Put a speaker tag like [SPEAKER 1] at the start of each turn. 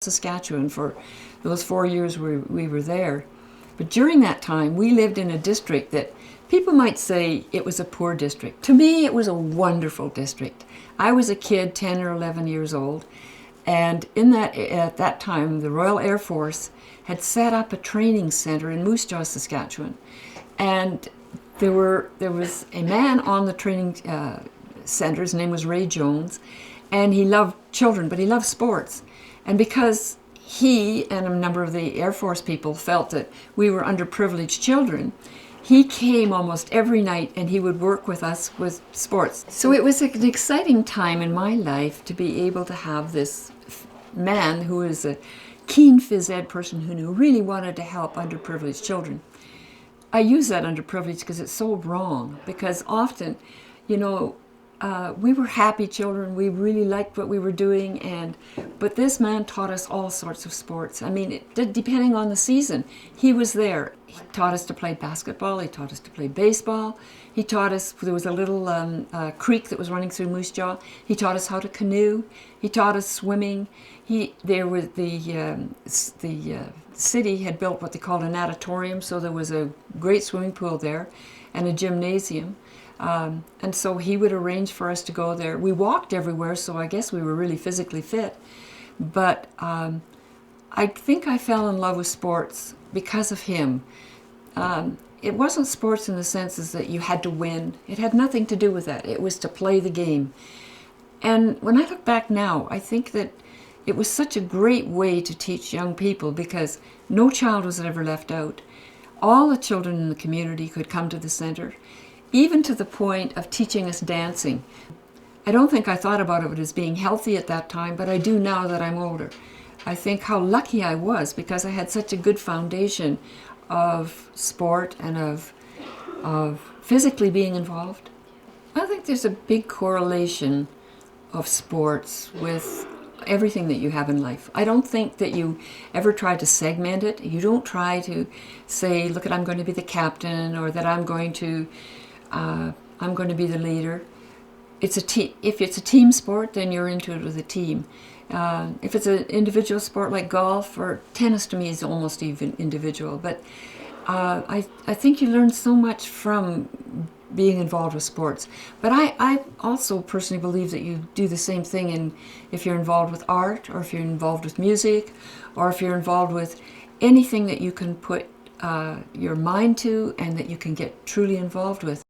[SPEAKER 1] Saskatchewan for those 4 years we were there. But during that time, we lived in a district that people might say it was a poor district. To me, it was a wonderful district. I was a kid, 10 or 11 years old, and at that time, the Royal Air Force had set up a training center in Moose Jaw, Saskatchewan. And there was a man on the training center. His name was Ray Jones, and he loved children, but he loved sports. And because he and a number of the Air Force people felt that we were underprivileged children, he came almost every night and he would work with us with sports. So it was an exciting time in my life to be able to have this man who is a keen phys ed person who really wanted to help underprivileged children. I use that underprivileged because it's so wrong, because often, we were happy children. We really liked what we were doing, but this man taught us all sorts of sports. I mean, depending on the season, he was there. He taught us to play basketball. He taught us to play baseball. He taught us, there was a little creek that was running through Moose Jaw. He taught us how to canoe. He taught us swimming. The city had built what they called an natatorium, so there was a great swimming pool there and a gymnasium. And so he would arrange for us to go there. We walked everywhere, so I guess we were really physically fit. But I think I fell in love with sports because of him. It wasn't sports in the sense that you had to win. It had nothing to do with that. It was to play the game. And when I look back now, I think that it was such a great way to teach young people, because no child was ever left out. All the children in the community could come to the center, even to the point of teaching us dancing. I don't think I thought about it as being healthy at that time, but I do now that I'm older. I think how lucky I was, because I had such a good foundation of sport and of physically being involved. I think there's a big correlation of sports with everything that you have in life. I don't think that you ever try to segment it. You don't try to say, look, I'm going to be the captain, or that I'm going to be the leader. It's if it's a team sport, then you're into it with a team. If it's an individual sport like golf or tennis, to me is almost even individual. But I think you learn so much from being involved with sports. But I also personally believe that you do the same thing if you're involved with art, or if you're involved with music, or if you're involved with anything that you can put your mind to and that you can get truly involved with.